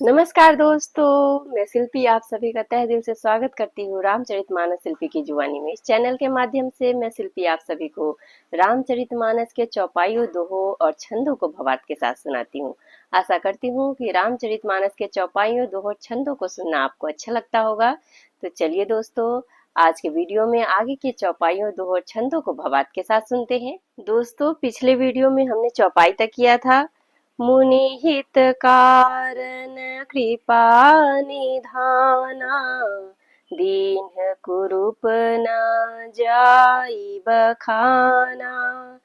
नमस्कार दोस्तों, मैं शिल्पी आप सभी का तहे दिल से स्वागत करती हूँ रामचरितमानस शिल्पी की जुबानी में। इस चैनल के माध्यम से मैं शिल्पी आप सभी को रामचरितमानस के चौपाइयों, दोहों और छंदों को भावार्थ के साथ सुनाती हूँ। आशा करती हूँ कि रामचरितमानस के चौपाइयों, दोहों और छंदों को सुनना आपको अच्छा लगता होगा। तो चलिए दोस्तों, आज के वीडियो में आगे के चौपाइयों, दोहों और छंदों को भावार्थ के साथ सुनते हैं। दोस्तों, पिछले वीडियो में हमने चौपाई तक किया था। मुनि हित कारण कृपा निधाना, दीन कुरूप न जाई बखाना।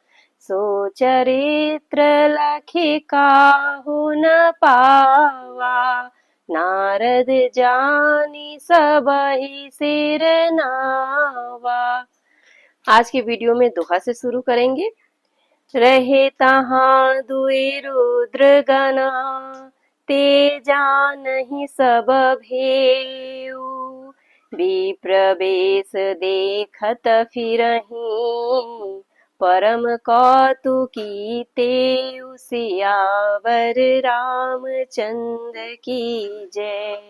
सो चरित्र लखि काहू न पावा, नारद जानी सबहि सिर नावा। आज के वीडियो में दोहा से शुरू करेंगे। रहे तहाँ दुई रुद्र गना, ते जानहि सब भेऊ। विप्र बेश देखत फिरहीं, परम कौतुकी तेऊ। सियावर रामचंद्र की जय।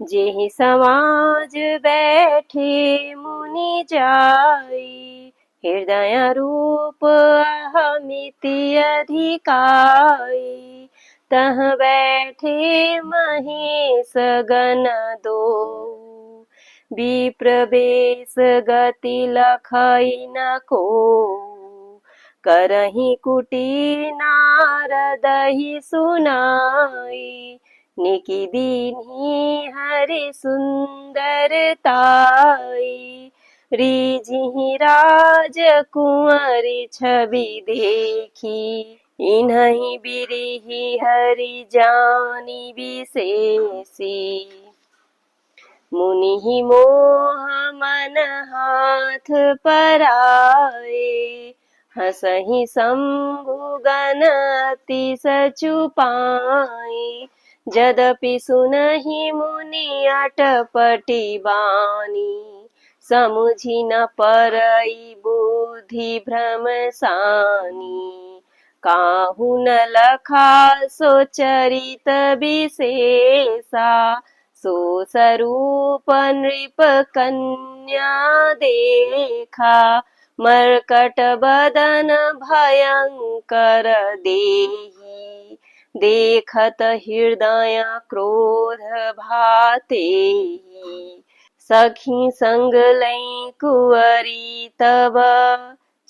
जेहि समाज बैठे मुनि जाई, हृदय रूप अहमिति अधिकाई। तह बैठे महेश गण दो, विप्र बेश गति लखई न को। करहि कुटी नारदहि सुनाई, निकी दीन्ही हरि सुंदरताई। रिझिहि राज कुंवरी छवि देखी, इन्हीं बिरिहि हरि जानी विशेषी। मुनि मोह मन हाथ पराए, हंसहि शंभु गण अति सचुपाई। यद्यपि सुनहि मुनि अटपटी बानी, समुझि न परई बुद्धि भ्रम सानी। काहू न लखा सो चरित विशेषा, सो स्वरूप नृप कन्या देखा। मर्कट बदन भयंकर देहि, देखत हृदय क्रोध भातेहि। सखी संग लई कुंवरी तब,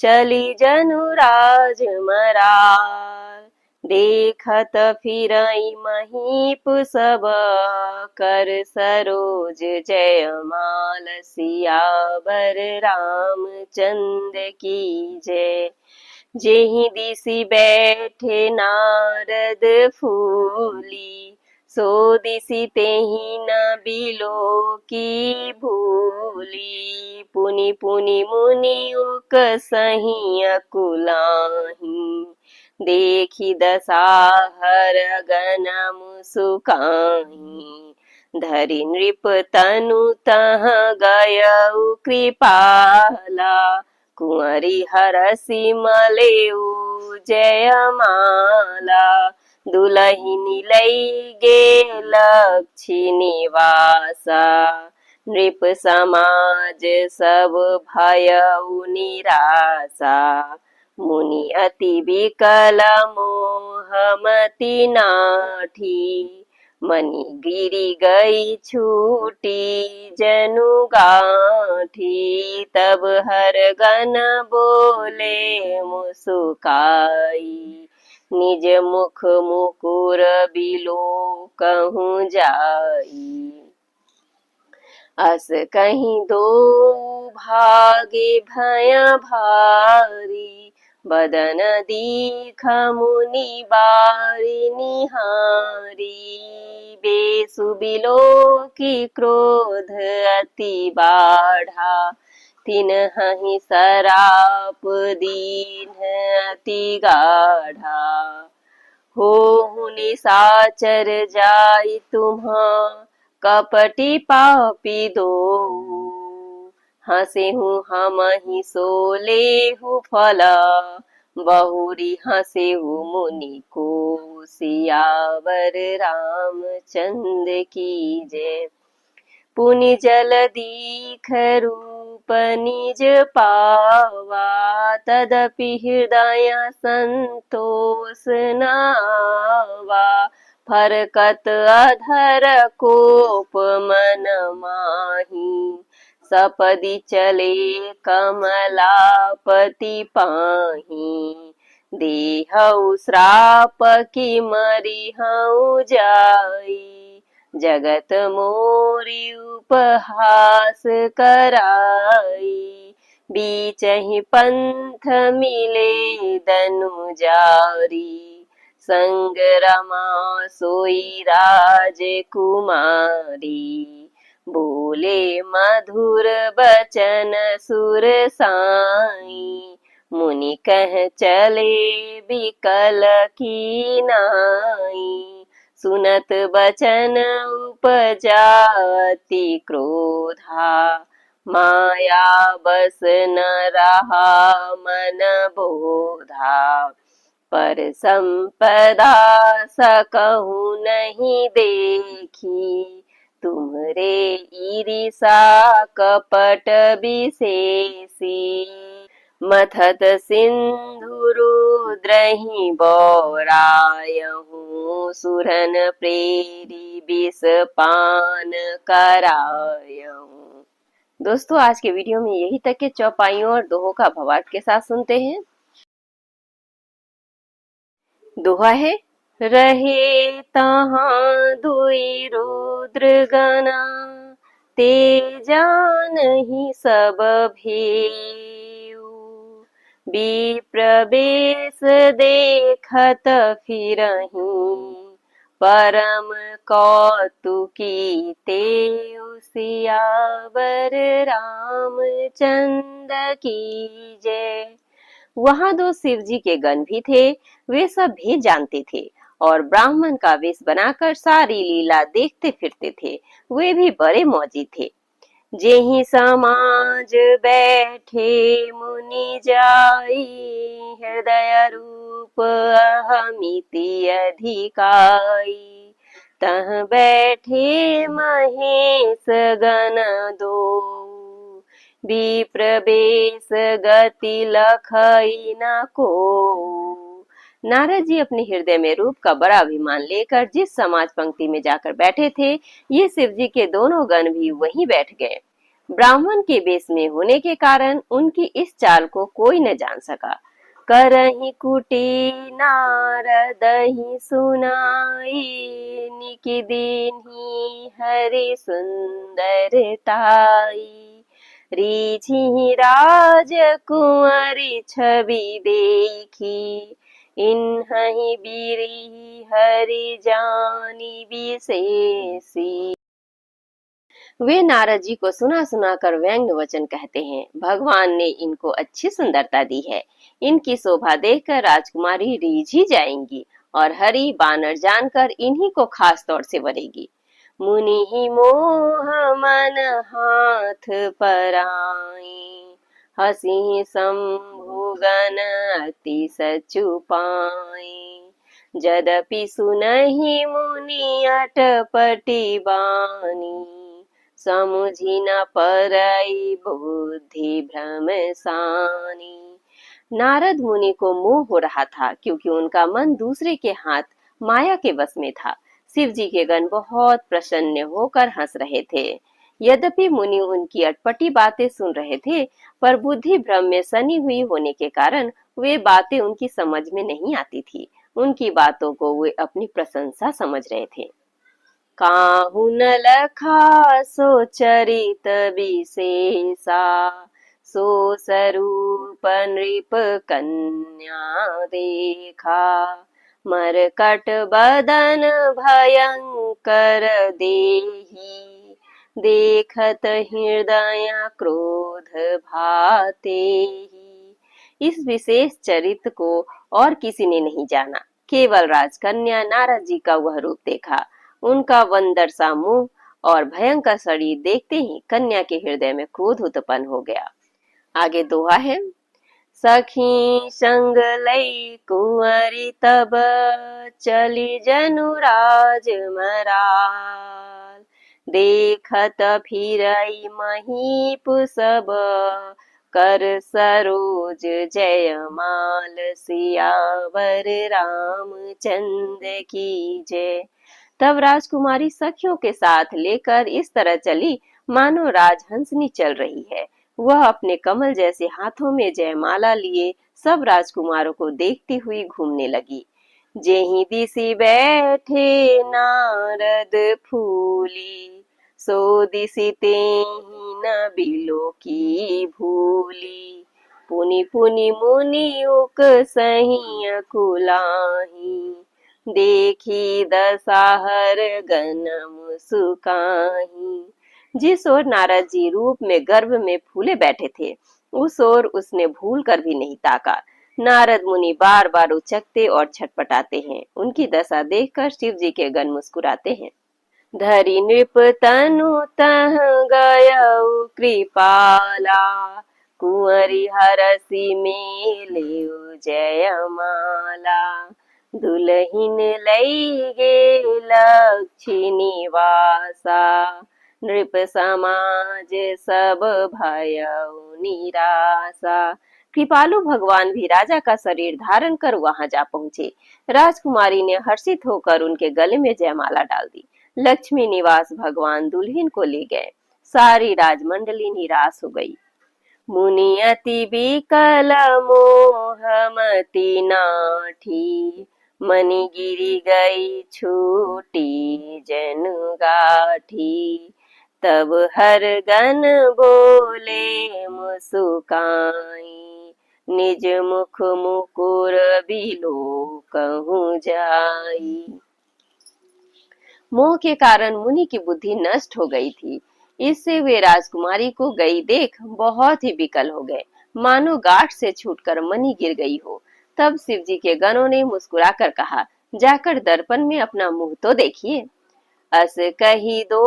चली जनु राजमरार। देखत फिरई महीप सब, कर सरोज जयमाल। सियावर रामचंद्र की जय। जेहि दिसि बैठे नारद फूली, सो दिसि तेहि न बिलो की भूली। पुनि पुनि मुनि उकसहि अकुलाहि, देखि दसाहर गण मुसुकाहि। धरि नृप तनु तह गयउ कृपाला, कुंवरी हरसि मलेउ जयमाला। दुलहिनी लई गे लक्ष्मी निवासा, नृप समाज सब भयउ निरासा। मुनि अति विकल मोह मति नाठी, मनि गिरि गई छूटी जनु गांठी। तब हर गण बोले मुसुकाई, निज मुख मुकुर बिलोकहु जाई। अस कहीं दो भागे भय भारी, बदन दीख मुनि बारी निहारी। बेसु बिलो की क्रोध अति बाढ़ा, तिन्हि सराप दीन अति गाढ़ा। होहु निशाचर जाई तुम्हा, कपटी पापी दो। हंसेहु हमहि सो लेहु फला, बहुरी हंसे मुनि को, सियावर रामचंद्र की जय। पुनि जल दीख रूप निज पावा, तदपि हृदय संतोष न आवा। फरकत अधर कोप मन माही, सपदि चले कमलापति पाही। देहउ श्राप की मरिहउ जाई, जगत मोरी उपहास कराई। बीचहि पंथ मिले दनु जारी, संग रमा सोई राजकुमारी। बोले मधुर बचन सुर साई, मुनि कह चले बिकल की नाई। सुनत बचन उपजा अति क्रोधा, माया बस न रहा मन बोधा। पर संपदा सकहु नहीं देखी, तुम्हरे ईरिषा कपट विशेषी। मथत सिंधु रुद्रहि बौरायहूँ, सुरन प्रेरी विष पान करायहूँ। दोस्तों आज के वीडियो में यही तक के चौपाइयों और दोहों का भावार्थ के साथ सुनते हैं। दोहा है, रहे तहाँ दुई रुद्र गना, ते जानहि सब भेऊ। विप्र बेश देखत फिरहीं, परम कौतुकी तेऊ। सियावर रामचंद्र की जय। वहां दो शिव जी के गण भी थे, वे सब भेद जानते थे और ब्राह्मण का वेश बनाकर सारी लीला देखते फिरते थे। वे भी बड़े मौजी थे। जेहि समाज बैठे मुनि जाई, हृदय रूप अहमिति अधिकाई। तह बैठे महेश गण दो, विप्र बेश गति लखई न को। नारद जी अपने हृदय में रूप का बड़ा अभिमान लेकर जिस समाज पंक्ति में जाकर बैठे थे, ये शिव जी के दोनों गण भी वहीं बैठ गए। ब्राह्मण के वेश में होने के कारण उनकी इस चाल को कोई न जान सका। करहि कुटी नारद ही सुनाई, निकी दीन्ही हरि सुंदरताई। रीझी राजकुंवरी छवि देखी, इन्हि बिरी हरि जानी विशेषी। वे नारद जी को सुना सुना कर व्यंग्य वचन कहते हैं। भगवान ने इनको अच्छी सुंदरता दी है, इनकी शोभा देखकर राजकुमारी रीझी जाएंगी और हरि बानर जानकर इन्हीं को खास तौर से वरेगी। मुनि ही मोह मन हाथ पराई, हसी शंभु गण अति सचुपाई। जदपि सुनहि मुनि अटपटी बानी, समुझी न परई बुद्धि भ्रम सानी। नारद मुनि को मोह हो रहा था क्योंकि उनका मन दूसरे के हाथ माया के वश में था। शिव जी के गण बहुत प्रसन्न होकर हंस रहे थे। यद्यपि मुनि उनकी अटपटी बातें सुन रहे थे, पर बुद्धि भ्रम में सनी हुई होने के कारण वे बातें उनकी समझ में नहीं आती थी। उनकी बातों को वे अपनी प्रशंसा समझ रहे थे। काहू न लखा सो चरित विशेषा, सो स्वरूप नृप कन्या देखा। मरकट बदन भयंकर देही, देखत हृदय क्रोध भातेहि। इस विशेष चरित्र को और किसी ने नहीं जाना, केवल राजकन्या नारद जी का वह रूप देखा। उनका वंदर सा मुंह और भयंकर शरीर देखते ही कन्या के हृदय में क्रोध उत्पन्न हो गया। आगे दोहा है, सखी संग लई कुंवरी तब चली जनु राजमराल। देखत फिरई महीप सब कर सरोज जयमाल। सियावर रामचंद्र की जय। तब राजकुमारी सखियों के साथ लेकर इस तरह चली मानो राजहंसनी चल रही है। वह अपने कमल जैसे हाथों में जयमाला लिए सब राजकुमारों को देखती हुई घूमने लगी। जेहि दिसि बैठे नारद फूली, सो दिसि तेहि न बिलो की भूली। पुनि पुनि मुनि उक सही अकुलाही, देखी दसाहर गनम सुकाही। जिस ओर नारद जी रूप में गर्भ में फूले बैठे थे, उस ओर उसने भूल कर भी नहीं ताका। नारद मुनि बार बार उचकते और छटपटाते हैं। उनकी दशा देखकर शिव जी के गण मुस्कुराते हैं। धरि नृप तनु तह गयउ कृपाला, कुंवरी हरसि मेले जयमाला। दुलहिन लई गे लक्ष्मी निवासा, नृप समाज सब भयउ निरासा। कृपालु भगवान भी राजा का शरीर धारण कर वहां जा पहुंचे। राजकुमारी ने हर्षित होकर उनके गले में जयमाला डाल दी। लक्ष्मी निवास भगवान दुल्हन को ले गए। सारी राजमंडली निराश हो गई। मुनि अति विकल मोहमति नाठी, मनि गिरी गई छूटी जन गाठी। तब हर गन बोले मुस्काई, निज मुख मुकुर बिलो कहूँ जाई। मोह के कारण मुनि की बुद्धि नष्ट हो गई थी। इससे वे राजकुमारी को गई देख बहुत ही विकल हो गए, मानो गांठ से छूटकर मणि गिर गई हो। तब शिव जी के गणों ने मुस्कुराकर कहा, जाकर दर्पण में अपना मुंह तो देखिए। अस कही दो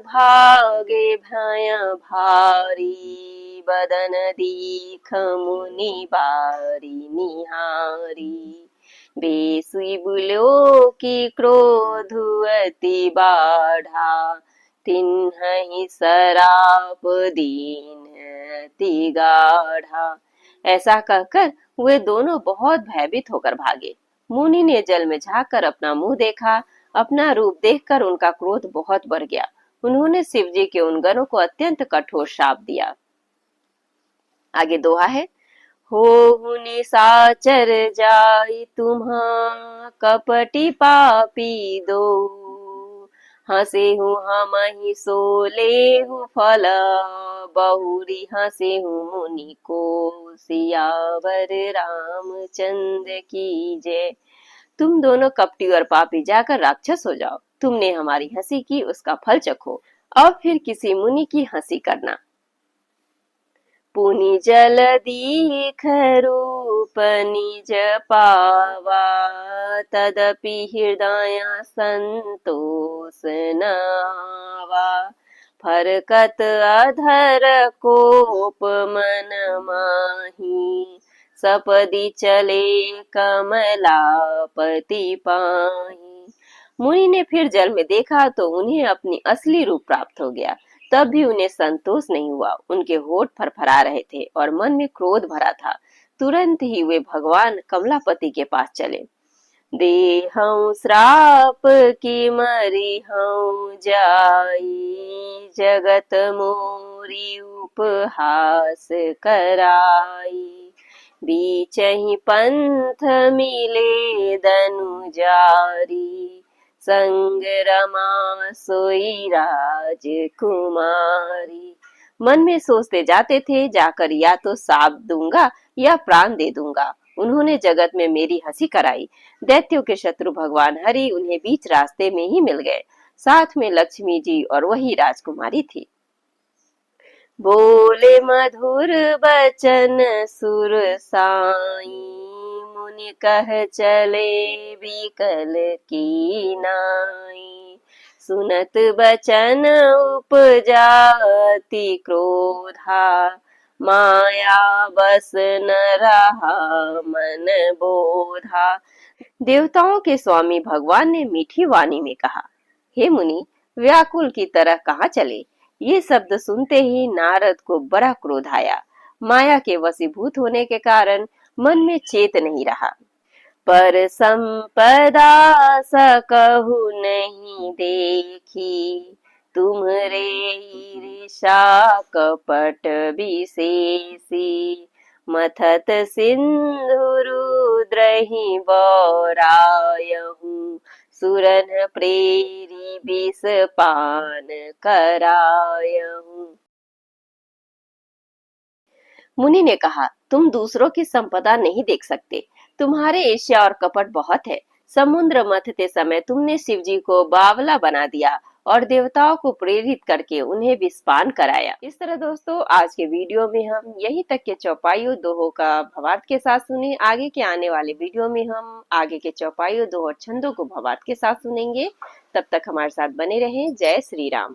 भागे भय भारी, बदन दीख मुनि बारी निहारी। बेसुई बुलो की क्रोध अति बाढ़ा, तिन्हि सराप दीन अति गाढ़ा। ऐसा कहकर वे दोनों बहुत भयभीत होकर भागे। मुनि ने जल में झांककर अपना मुंह देखा। अपना रूप देखकर उनका क्रोध बहुत बढ़ गया। उन्होंने शिव जी के उन गणों को अत्यंत कठोर शाप दिया। आगे दोहा है, हो निशाचर जाई तुम्हा, कपटी पापी दो। हंसे हूँ हम ही सोले हूँ फल, बहुरी हंसे हूँ मुनि को। सियावर रामचंद्र की जय। तुम दोनों कपटी और पापी जाकर राक्षस हो जाओ। तुमने हमारी हंसी की, उसका फल चखो। अब फिर किसी मुनि की हंसी करना। पुनि जल दीख रूप निज पावा, तदपि हृदय संतोष न आवा। फरकत अधर कोप मन माही, सपदि चले कमलापति पाही। मुनि ने फिर जल में देखा तो उन्हें अपनी असली रूप प्राप्त हो गया। तब भी उन्हें संतोष नहीं हुआ। उनके होठ फरफरा रहे थे और मन में क्रोध भरा था। तुरंत ही वे भगवान कमलापति के पास चले। देहं श्राप की मरी हूँ जाई, जगत मोरी उपहास कराई। बीच ही पंथ मिले दनु जारी, संग रमा सोई राजकुमारी। मन में सोचते जाते थे, जाकर या तो साप दूंगा या प्राण दे दूंगा। उन्होंने जगत में मेरी हंसी कराई। दैत्यों के शत्रु भगवान हरि उन्हें बीच रास्ते में ही मिल गए। साथ में लक्ष्मी जी और वही राजकुमारी थी। बोले मधुर बचन सुर साई, मुनि कह चले विकल की नाई। सुनत बचन उपजाति क्रोधा, माया बस न रहा मन बोधा। देवताओं के स्वामी भगवान ने मीठी वाणी में कहा, हे मुनि, व्याकुल की तरह कहाँ चले। ये शब्द सुनते ही नारद को बड़ा क्रोध आया। माया के वशीभूत होने के कारण मन में चेत नहीं रहा। पर संपदा सकहु नहीं देखी, तुम्हरे ईर्षा कपट विशेषी। मथत सिंधु रुद्रहि बौरायहु, सुरन प्रेरी विष पान करायहु। मुनि ने कहा, तुम दूसरों की संपदा नहीं देख सकते, तुम्हारे ईर्ष्या और कपट बहुत है। समुद्र मथते समय तुमने शिव जी को बावला बना दिया और देवताओं को प्रेरित करके उन्हें विषपान कराया। इस तरह दोस्तों आज के वीडियो में हम यही तक के चौपाइयों दोहों का भावार्थ के साथ सुने। आगे के आने वाले वीडियो में हम आगे के चौपाइयों दोहों और छंदों को भावार्थ के साथ सुनेंगे। तब तक हमारे साथ बने रहें। जय श्री राम।